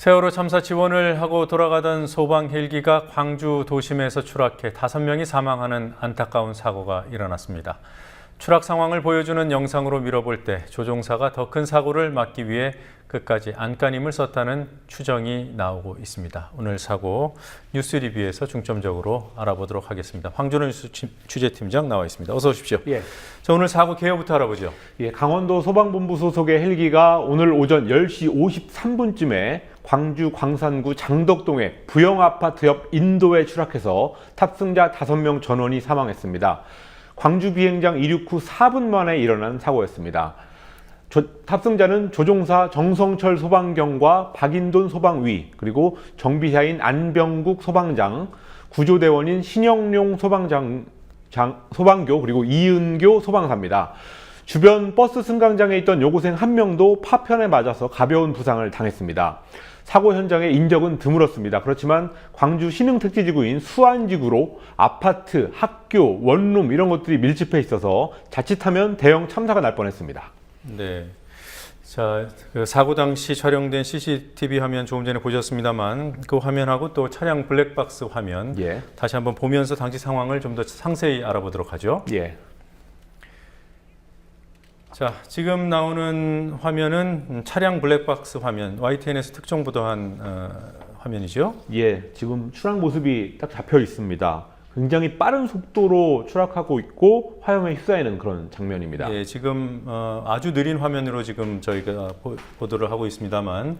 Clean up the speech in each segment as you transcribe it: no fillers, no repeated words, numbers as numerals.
세월호 참사 지원을 하고 돌아가던 소방 헬기가 광주 도심에서 추락해 5명이 사망하는 안타까운 사고가 일어났습니다. 추락 상황을 보여주는 영상으로 미뤄볼 때 조종사가 더 큰 사고를 막기 위해 끝까지 안간힘을 썼다는 추정이 나오고 있습니다. 오늘 사고 뉴스 리뷰에서 중점적으로 알아보도록 하겠습니다. 황준호 뉴스 취재팀장 나와 있습니다. 어서 오십시오. 예. 자, 오늘 사고 개요부터 알아보죠. 예, 강원도 소방본부 소속의 헬기가 오늘 오전 10시 53분쯤에 광주 광산구 장덕동의 부영 아파트 옆 인도에 추락해서 탑승자 5명 전원이 사망했습니다. 광주 비행장 이륙 후 4분 만에 일어난 사고였습니다. 탑승자는 조종사 정성철 소방경과 박인돈 소방위, 그리고 정비사인 안병국 소방장, 구조대원인 신영용 소방교, 그리고 이은교 소방사입니다. 주변 버스 승강장에 있던 여고생 1명도 파편에 맞아서 가벼운 부상을 당했습니다. 사고 현장에 인적은 드물었습니다. 그렇지만 광주 신흥택지지구인 수안지구로 아파트, 학교, 원룸 이런 것들이 밀집해 있어서 자칫하면 대형 참사가 날 뻔했습니다. 네. 자, 그 사고 당시 촬영된 CCTV 화면 조금 전에 보셨습니다만 그 화면하고 또 차량 블랙박스 화면 다시 한번 보면서 당시 상황을 좀 더 상세히 알아보도록 하죠. 예. 자, 지금 나오는 화면은 차량 블랙박스 화면, YTN에서 특정 보도한 화면이죠? 예, 지금 추락 모습이 딱 잡혀 있습니다. 굉장히 빠른 속도로 추락하고 있고 화염에 휩싸이는 그런 장면입니다. 예, 지금 아주 느린 화면으로 지금 저희가 보도를 하고 있습니다만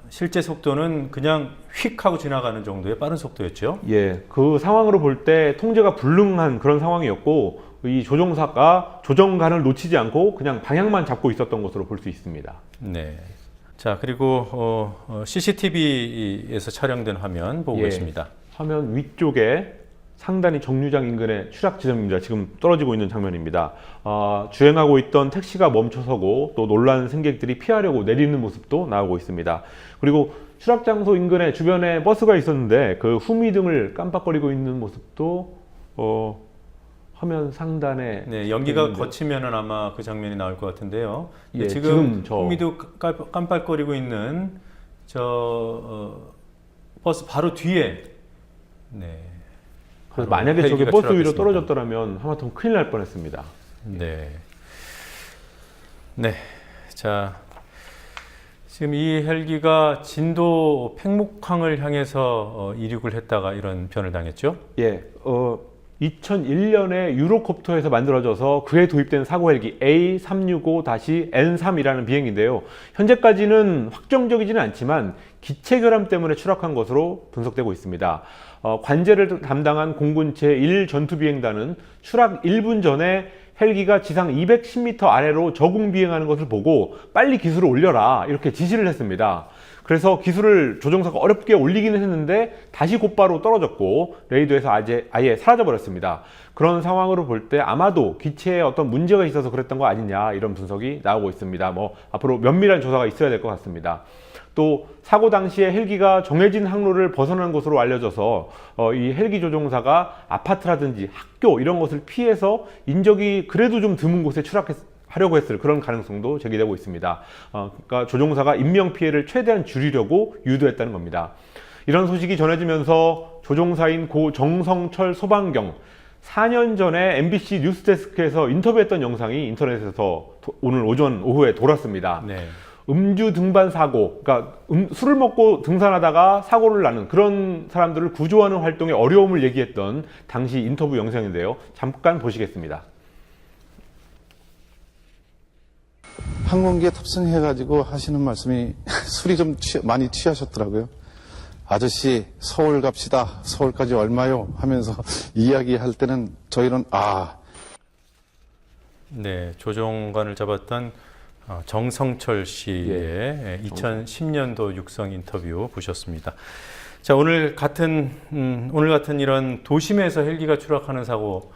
실제 속도는 그냥 휙 하고 지나가는 정도의 빠른 속도였죠? 예, 그 상황으로 볼 때 통제가 불능한 그런 상황이었고 이 조종사가 조정간을 놓치지 않고 그냥 방향만 잡고 있었던 것으로 볼 수 있습니다. 네. 자, 그리고 CCTV에서 촬영된 화면 보고 계십니다. 화면 위쪽에 상단이 정류장 인근의 추락 지점입니다. 지금 떨어지고 있는 장면입니다. 주행하고 있던 택시가 멈춰서고 또 놀란 승객들이 피하려고 내리는 모습도 나오고 있습니다. 그리고 추락 장소 인근에 주변에 버스가 있었는데 그 후미등을 깜빡거리고 있는 모습도 화면 상단에 연기가 있는데. 거치면은 아마 그 장면이 나올 것 같은데요. 예, 지금 후미등 깜빡거리고 있는 버스 바로 뒤에 그래서 만약에 저게 버스 위로 떨어졌더라면 하마터면 큰일 날 뻔했습니다. 네. 자, 지금 이 헬기가 진도 팽목항을 향해서 이륙을 했다가 이런 변을 당했죠? 예. 2001년에 유로콥터에서 만들어져서 그에 도입된 사고 헬기 A365-N3이라는 비행기인데요. 현재까지는 확정적이지는 않지만 기체 결함 때문에 추락한 것으로 분석되고 있습니다. 관제를 담당한 공군체 1전투비행단은 추락 1분 전에 헬기가 지상 210m 아래로 저공 비행하는 것을 보고 빨리 기술을 올려라 이렇게 지시를 했습니다. 그래서 기술을 조종사가 어렵게 올리기는 했는데 다시 곧바로 떨어졌고 레이더에서 아예 사라져버렸습니다. 그런 상황으로 볼 때 아마도 기체에 어떤 문제가 있어서 그랬던 거 아니냐 이런 분석이 나오고 있습니다. 앞으로 면밀한 조사가 있어야 될 것 같습니다. 또 사고 당시에 헬기가 정해진 항로를 벗어난 것으로 알려져서 이 헬기 조종사가 아파트라든지 학교 이런 것을 피해서 인적이 그래도 좀 드문 곳에 추락하려고 했을 그런 가능성도 제기되고 있습니다. 그러니까 조종사가 인명피해를 최대한 줄이려고 유도했다는 겁니다. 이런 소식이 전해지면서 조종사인 고 정성철 소방경 4년 전에 MBC 뉴스데스크에서 인터뷰했던 영상이 인터넷에서 오늘 오후에 돌았습니다. 음주 등반 사고, 그러니까 술을 먹고 등산하다가 사고를 나는 그런 사람들을 구조하는 활동의 어려움을 얘기했던 당시 인터뷰 영상인데요. 잠깐 보시겠습니다. 항공기에 탑승해가지고 하시는 말씀이 술이 좀 많이 취하셨더라고요. 아저씨 서울 갑시다. 서울까지 얼마요? 하면서 이야기할 때는 저희는 조종관을 잡았던 정성철 씨의 2010년도 육성 인터뷰 보셨습니다. 자, 오늘 같은 이런 도심에서 헬기가 추락하는 사고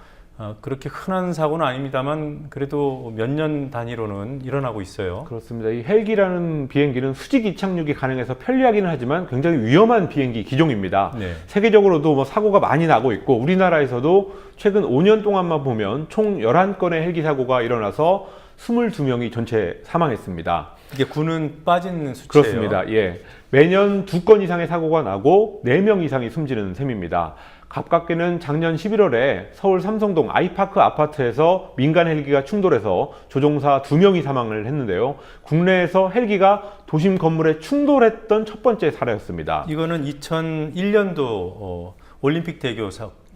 그렇게 흔한 사고는 아닙니다만 그래도 몇 년 단위로는 일어나고 있어요. 그렇습니다. 이 헬기라는 비행기는 수직 이착륙이 가능해서 편리하기는 하지만 굉장히 위험한 비행기 기종입니다. 세계적으로도 사고가 많이 나고 있고 우리나라에서도 최근 5년 동안만 보면 총 11건의 헬기 사고가 일어나서 22명이 전체 사망했습니다. 이게 군은 빠진 수치예요. 그렇습니다. 예. 매년 2건 이상의 사고가 나고 4명 이상이 숨지는 셈입니다. 가깝게는 작년 11월에 서울 삼성동 아이파크 아파트에서 민간 헬기가 충돌해서 조종사 2명이 사망을 했는데요. 국내에서 헬기가 도심 건물에 충돌했던 첫 번째 사례였습니다. 이거는 2001년도 올림픽 대교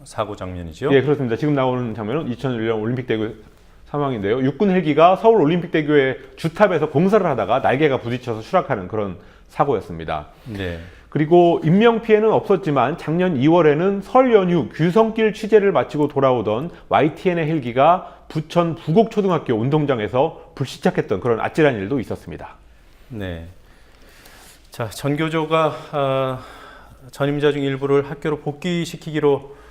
사고 장면이죠. 예, 그렇습니다. 지금 나오는 장면은 2001년 올림픽 대교 상황인데요. 육군 헬기가 서울 올림픽 대교의 주탑에서 공사를 하다가 날개가 부딪혀서 추락하는 그런 사고였습니다. 네. 그리고 인명 피해는 없었지만 작년 2월에는 설 연휴 규성길 취재를 마치고 돌아오던 YTN의 헬기가 부천 부곡초등학교 운동장에서 불시착했던 그런 아찔한 일도 있었습니다. 네. 자, 전교조가 전임자 중 일부를 학교로 복귀시키기로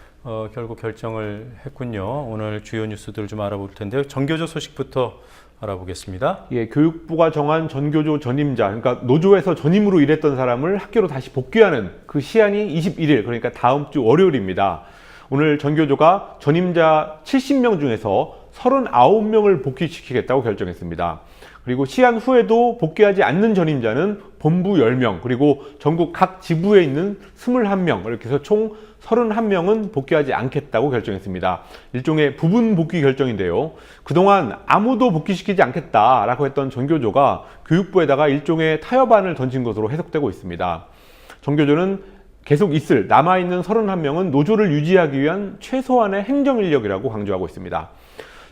결국 결정을 했군요. 오늘 주요 뉴스들 좀 알아볼 텐데요. 전교조 소식부터 알아보겠습니다. 예, 교육부가 정한 전교조 전임자, 그러니까 노조에서 전임으로 일했던 사람을 학교로 다시 복귀하는 그 시한이 21일, 그러니까 다음 주 월요일입니다. 오늘 전교조가 전임자 70명 중에서 39명을 복귀시키겠다고 결정했습니다. 그리고 시한 후에도 복귀하지 않는 전임자는 본부 10명, 그리고 전국 각 지부에 있는 21명, 이렇게 해서 총 31명은 복귀하지 않겠다고 결정했습니다. 일종의 부분 복귀 결정인데요. 그동안 아무도 복귀시키지 않겠다라고 했던 전교조가 교육부에다가 일종의 타협안을 던진 것으로 해석되고 있습니다. 전교조는 계속 있을 남아있는 31명은 노조를 유지하기 위한 최소한의 행정인력이라고 강조하고 있습니다.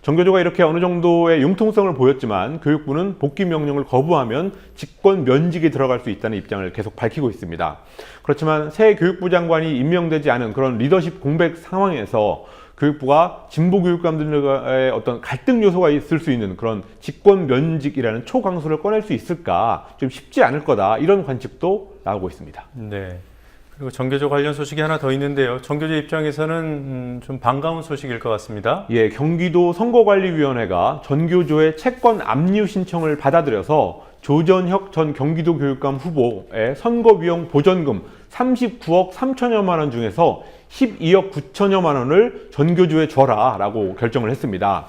전교조가 이렇게 어느 정도의 융통성을 보였지만 교육부는 복귀 명령을 거부하면 직권 면직에 들어갈 수 있다는 입장을 계속 밝히고 있습니다. 그렇지만 새 교육부 장관이 임명되지 않은 그런 리더십 공백 상황에서 교육부가 진보 교육감들과의 어떤 갈등 요소가 있을 수 있는 그런 직권 면직이라는 초강수를 꺼낼 수 있을까 좀 쉽지 않을 거다, 이런 관측도 나오고 있습니다. 네. 그리고 전교조 관련 소식이 하나 더 있는데요. 전교조 입장에서는 좀 반가운 소식일 것 같습니다. 예, 경기도 선거관리위원회가 전교조의 채권 압류 신청을 받아들여서 조전혁 전 경기도 교육감 후보의 선거비용 보전금 39억 3천여만 원 중에서 12억 9천여만 원을 전교조에 줘라라고 결정을 했습니다.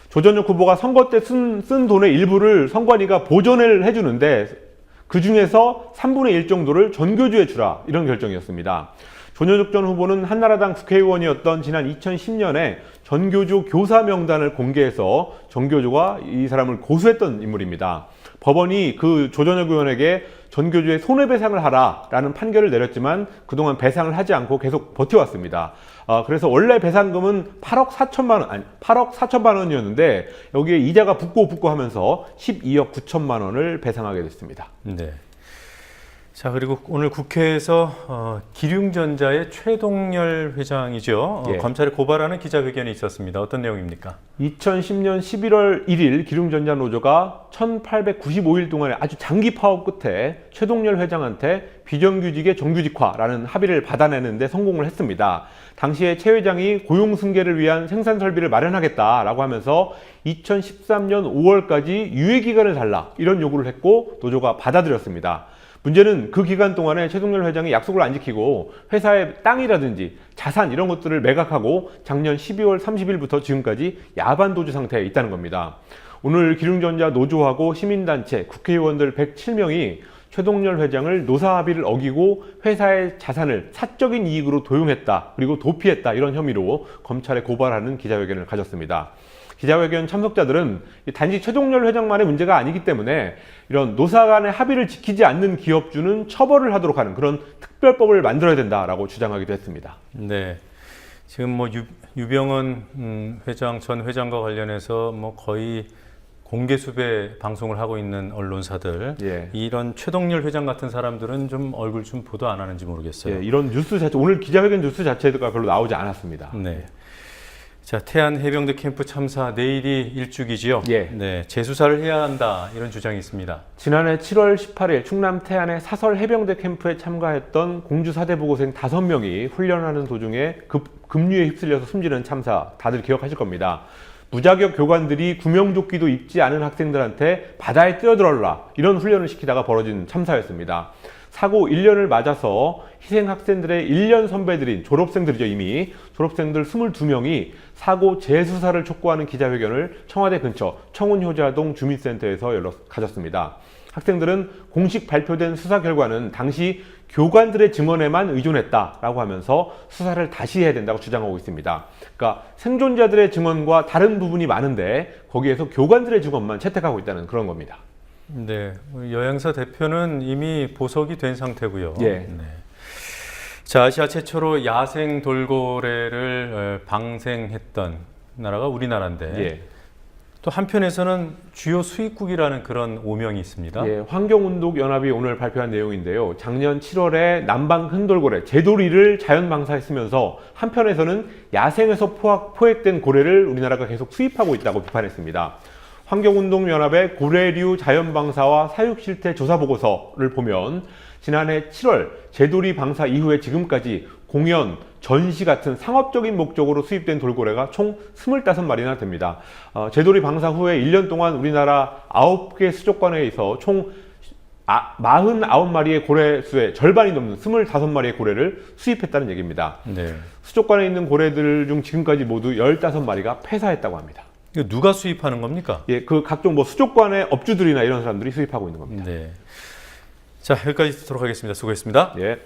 조전혁 후보가 선거 때 쓴 돈의 일부를 선관위가 보전을 해주는데 그 중에서 3분의 1 정도를 전교조에 주라, 이런 결정이었습니다. 조전혁 전 후보는 한나라당 국회의원이었던 지난 2010년에 전교조 교사 명단을 공개해서 전교조가 이 사람을 고소했던 인물입니다. 법원이 그 조전혁 의원에게 전교조에 손해배상을 하라라는 판결을 내렸지만 그동안 배상을 하지 않고 계속 버텨왔습니다. 그래서 원래 배상금은 8억 4천만 원이었는데 여기에 이자가 붙고 하면서 12억 9천만 원을 배상하게 됐습니다. 네. 자, 그리고 오늘 국회에서 기륭전자의 최동열 회장이죠. 예. 검찰에 고발하는 기자회견이 있었습니다. 어떤 내용입니까? 2010년 11월 1일 기lum전자 노조가 1895일 동안의 아주 장기 파업 끝에 최동열 회장한테 비정규직의 정규직화라는 합의를 받아내는데 성공을 했습니다. 당시에 최 회장이 고용 승계를 위한 생산 설비를 마련하겠다라고 하면서 2013년 5월까지 유예 기간을 달라, 이런 요구를 했고 노조가 받아들였습니다. 문제는 그 기간 동안에 최동열 회장이 약속을 안 지키고 회사의 땅이라든지 자산 이런 것들을 매각하고 작년 12월 30일부터 지금까지 야반도주 상태에 있다는 겁니다. 오늘 기lum전자 노조하고 시민단체, 국회의원들 107명이 최동열 회장을 노사합의를 어기고 회사의 자산을 사적인 이익으로 도용했다, 그리고 도피했다, 이런 혐의로 검찰에 고발하는 기자회견을 가졌습니다. 기자회견 참석자들은 단지 최동열 회장만의 문제가 아니기 때문에 이런 노사 간의 합의를 지키지 않는 기업주는 처벌을 하도록 하는 그런 특별법을 만들어야 된다라고 주장하기도 했습니다. 네. 지금 뭐 유병헌 회장, 전 회장과 관련해서 뭐 거의 공개 수배 방송을 하고 있는 언론사들, 예. 이런 최동열 회장 같은 사람들은 좀 얼굴 좀 보도 안 하는지 모르겠어요. 예, 이런 뉴스 자체, 오늘 기자회견 뉴스 자체가 별로 나오지 않았습니다. 네. 자, 태안 해병대 캠프 참사 내일이 일주기지요. 예. 네, 재수사를 해야 한다, 이런 주장이 있습니다. 지난해 7월 18일 충남 태안의 사설 해병대 캠프에 참가했던 공주 사대부고생 5명이 훈련하는 도중에 급류에 휩쓸려서 숨지는 참사 다들 기억하실 겁니다. 무자격 교관들이 구명조끼도 입지 않은 학생들한테 바다에 뛰어들어라 이런 훈련을 시키다가 벌어진 참사였습니다. 사고 1년을 맞아서 희생 학생들의 1년 선배들인 졸업생들이죠. 이미 졸업생들 22명이 사고 재수사를 촉구하는 기자회견을 청와대 근처 청운효자동 주민센터에서 가졌습니다. 학생들은 공식 발표된 수사 결과는 당시 교관들의 증언에만 의존했다라고 하면서 수사를 다시 해야 된다고 주장하고 있습니다. 그러니까 생존자들의 증언과 다른 부분이 많은데 거기에서 교관들의 증언만 채택하고 있다는 그런 겁니다. 네, 여행사 대표는 이미 보석이 된 상태고요. 예. 네. 자, 아시아 최초로 야생 돌고래를 방생했던 나라가 우리나라인데 예. 또 한편에서는 주요 수입국이라는 그런 오명이 있습니다. 예, 환경운동연합이 오늘 발표한 내용인데요. 작년 7월에 남방 흔돌고래 제도리를 자연 방사했으면서 한편에서는 야생에서 포획된 고래를 우리나라가 계속 수입하고 있다고 비판했습니다. 환경운동연합의 고래류 자연방사와 사육실태 조사보고서를 보면 지난해 7월 제도리 방사 이후에 지금까지 공연, 전시 같은 상업적인 목적으로 수입된 돌고래가 총 25마리나 됩니다. 제도리 방사 후에 1년 동안 우리나라 9개 수족관에서 총 49마리의 고래 수의 절반이 넘는 25마리의 고래를 수입했다는 얘기입니다. 네. 수족관에 있는 고래들 중 지금까지 모두 15마리가 폐사했다고 합니다. 이거 누가 수입하는 겁니까? 예, 그 각종 뭐 수족관의 업주들이나 이런 사람들이 수입하고 있는 겁니다. 네. 자, 여기까지 듣도록 하겠습니다. 수고했습니다. 예.